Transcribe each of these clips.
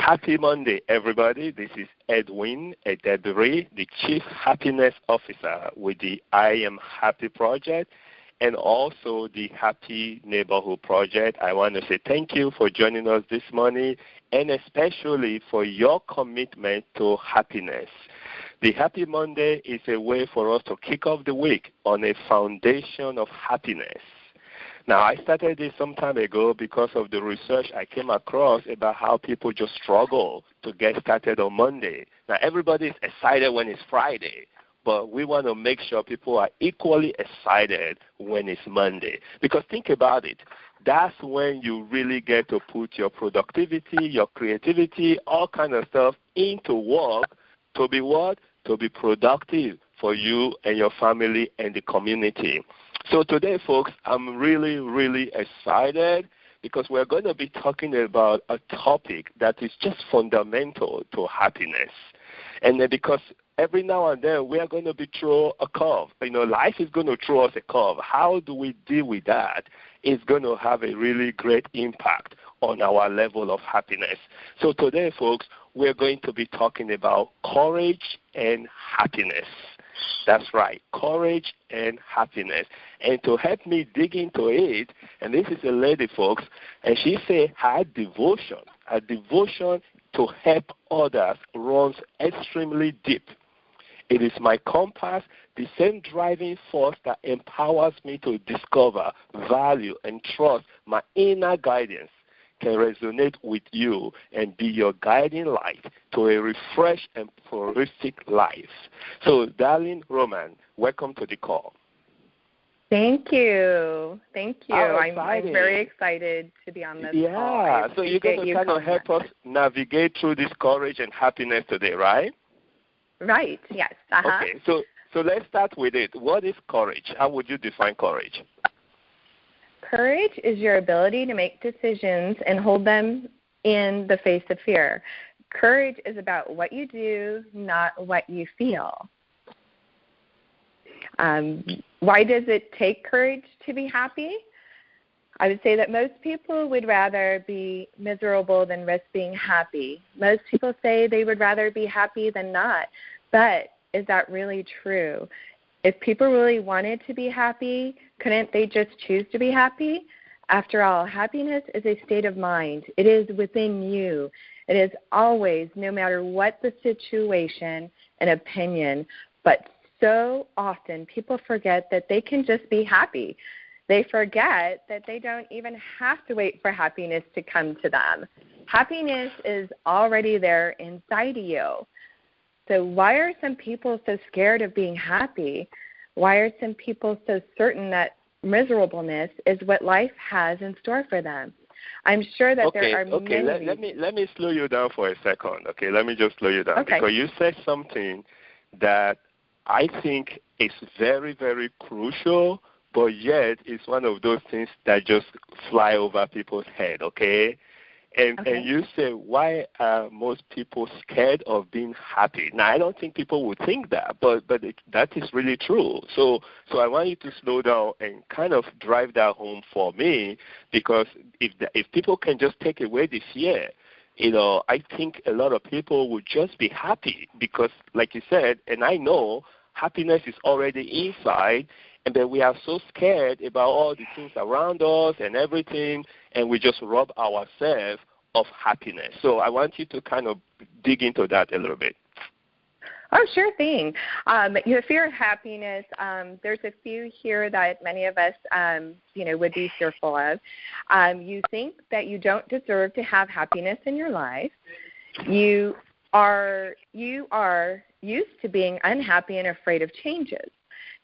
Happy Monday, everybody. This is Edwin Edebiri, the Chief Happiness Officer with the I Am Happy Project and also the Happy Neighborhood Project. I want to say thank you for joining us this morning and especially for your commitment to happiness. The Happy Monday is a way for us to kick off the week on a foundation of happiness. Now, I started this some time ago because of the research I came across about how people just struggle to get started on Monday. Now, everybody is excited when it's Friday, but we want to make sure people are equally excited when it's Monday. Because think about it. That's when you really get to put your productivity, your creativity, all kind of stuff into work to be what? To be productive for you and your family and the community. So today, folks, I'm really, really excited because we're going to be talking about a topic that is just fundamental to happiness. And because every now and then we are going to be thrown a curve. Life is going to throw us a curve. How do we deal with that? It's going to have a really great impact on our level of happiness. So today, folks, we're going to be talking about courage and happiness. That's right, courage and happiness. And to help me dig into it, and this is a lady, folks, and she said her devotion to help others runs extremely deep. It is my compass, the same driving force that empowers me to discover, value, and trust my inner guidance can resonate with you and be your guiding light to a refreshed and prolific life. So, darling Roman, welcome to the call. Thank you. I'm very excited to be on this call. Yeah, so you're going to kind of help us navigate through this courage and happiness today, right? Right, yes. Uh-huh. Okay, so let's start with it. What is courage? How would you define courage? Courage is your ability to make decisions and hold them in the face of fear. Courage is about what you do, not what you feel. Why does it take courage to be happy? I would say that most people would rather be miserable than risk being happy. Most people say they would rather be happy than not. But is that really true? If people really wanted to be happy, couldn't they just choose to be happy? After all, happiness is a state of mind. It is within you. It is always, no matter what the situation, an opinion. But so often people forget that they can just be happy. They forget that they don't even have to wait for happiness to come to them. Happiness is already there inside of you. So why are some people so scared of being happy? Why are some people so certain that miserableness is what life has in store for them? I'm sure that there are many. Let me slow you down for a second. Okay, let me just slow you down because you said something that I think is very, very crucial, but yet it's one of those things that just fly over people's head. Okay. And you say, why are most people scared of being happy? Now, I don't think people would think that, but that is really true. So I want you to slow down and kind of drive that home for me, because if people can just take away the fear, I think a lot of people would just be happy because, like you said, and I know happiness is already inside, and then we are so scared about all the things around us and everything, and we just rob ourselves of happiness. So I want you to kind of dig into that a little bit. Oh, sure thing. The fear of happiness, there's a few here that many of us, would be fearful of. You think that you don't deserve to have happiness in your life. You are used to being unhappy and afraid of changes.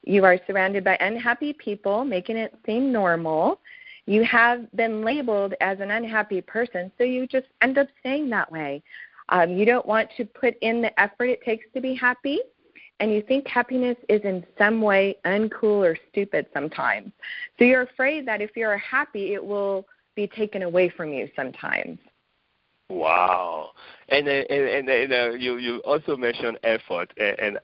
You are surrounded by unhappy people, making it seem normal. You have been labeled as an unhappy person, so you just end up staying that way. You don't want to put in the effort it takes to be happy, and you think happiness is in some way uncool or stupid sometimes. So you're afraid that if you're happy, it will be taken away from you sometimes. Wow. And you also mentioned effort, and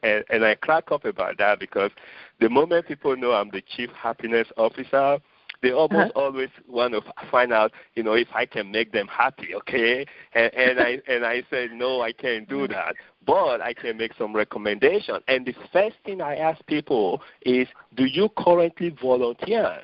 I crack up about that because the moment people know I'm the Chief Happiness Officer, they almost always want to find out, if I can make them happy, okay? And I said, no, I can't do that. But I can make some recommendation. And the first thing I ask people is, do you currently volunteer?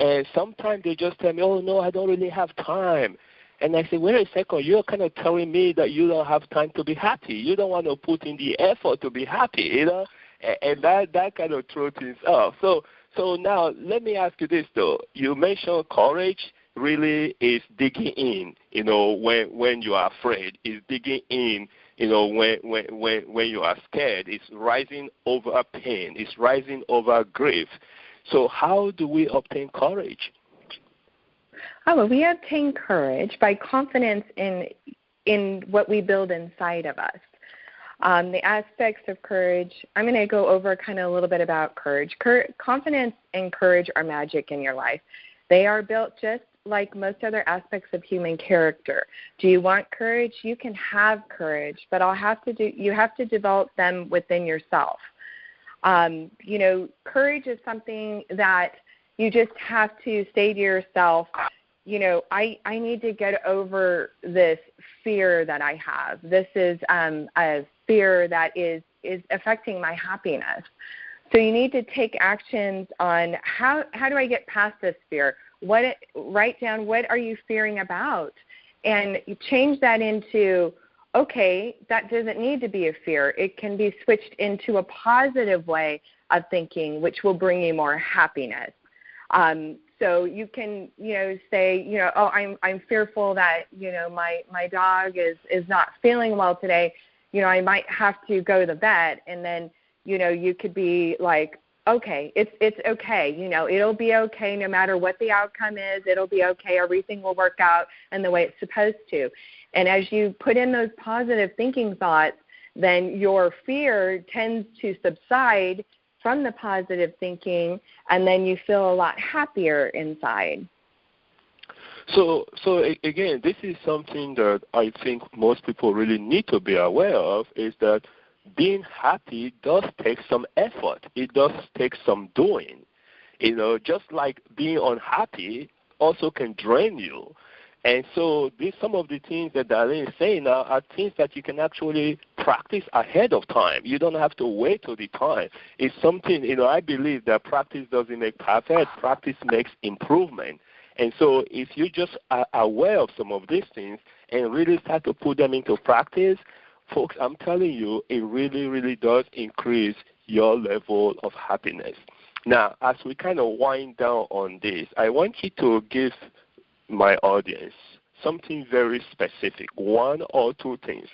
And sometimes they just tell me, oh, no, I don't really have time. And I say, wait a second, you're kind of telling me that you don't have time to be happy. You don't want to put in the effort to be happy, And that kind of throws things off. So now let me ask you this, though. You mentioned courage really is digging in, when you are afraid. It's digging in, when you are scared. It's rising over pain. It's rising over grief. So how do we obtain courage? Oh, well, we obtain courage by confidence in what we build inside of us. The aspects of courage, I'm going to go over kind of a little bit about courage. Confidence and courage are magic in your life. They are built just like most other aspects of human character. Do you want courage? You can have courage, but you have to develop them within yourself. Courage is something that you just have to say to yourself, I need to get over this fear that I have. This is a fear that is affecting my happiness. So you need to take actions on how do I get past this fear? Write down what are you fearing about, and you change that into, okay, that doesn't need to be a fear. It can be switched into a positive way of thinking, which will bring you more happiness. So you can, say, oh, I'm fearful that, my dog is not feeling well today. I might have to go to the vet, and then, you could be like, okay, it's okay. It'll be okay no matter what the outcome is. It'll be okay. Everything will work out in the way it's supposed to. And as you put in those positive thinking thoughts, then your fear tends to subside from the positive thinking, and then you feel a lot happier inside. So again, this is something that I think most people really need to be aware of, is that being happy does take some effort. It does take some doing. Just like being unhappy also can drain you. And so some of the things that Darlene is saying now are things that you can actually practice ahead of time. You don't have to wait till the time. It's something, I believe that practice doesn't make perfect. Practice makes improvement. And so if you just are aware of some of these things and really start to put them into practice, folks, I'm telling you, it really, really does increase your level of happiness. Now, as we kind of wind down on this, I want you to give my audience something very specific, one or two things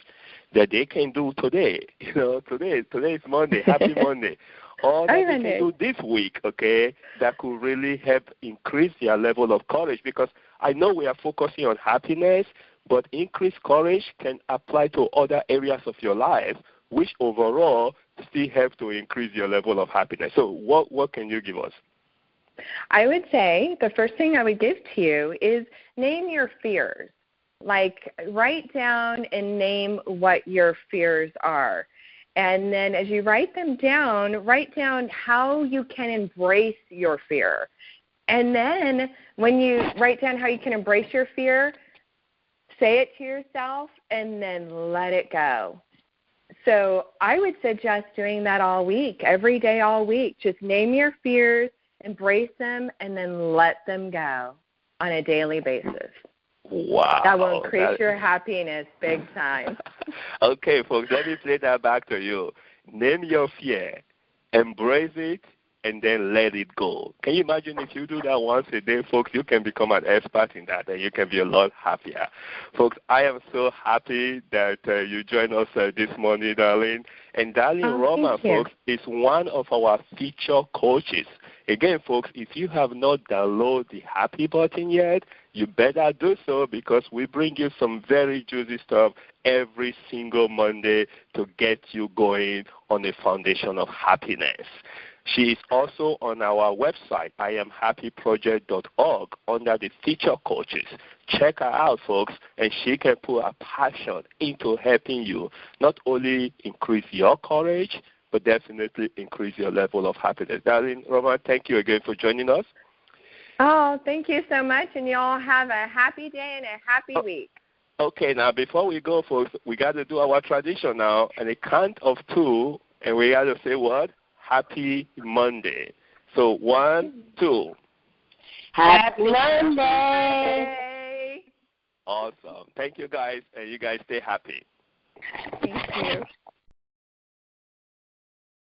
that they can do today. Today is Monday, happy Monday. Or that they can do this week, okay, that could really help increase their level of courage, because I know we are focusing on happiness, but increased courage can apply to other areas of your life, which overall still help to increase your level of happiness. So what can you give us? I would say the first thing I would give to you is name your fears. Like, write down and name what your fears are. And then as you write down how you can embrace your fear. And then when you write down how you can embrace your fear, say it to yourself and then let it go. So I would suggest doing that all week, every day, all week. Just name your fears, embrace them, and then let them go on a daily basis. Wow. That will increase your happiness big time. Okay, folks, let me play that back to you. Name your fear, embrace it, and then let it go. Can you imagine if you do that once a day, folks? You can become an expert in that, and you can be a lot happier. Folks, I am so happy that you joined us this morning, Darlene. And Darlene Roman, folks, is one of our feature coaches. Again, folks, if you have not downloaded the Happy button yet, you better do so, because we bring you some very juicy stuff every single Monday to get you going on a foundation of happiness. She is also on our website, IamHappyProject.org, under the feature coaches. Check her out, folks, and she can put her passion into helping you not only increase your courage, but definitely increase your level of happiness. Darlene Roman, thank you again for joining us. Oh, thank you so much, and you all have a happy day and a happy week. Okay, now before we go, folks, we got to do our tradition now, and a count of 2, and we got to say what? Happy Monday. So 1, 2. Happy Monday. Awesome. Thank you, guys, and you guys stay happy. Thank you.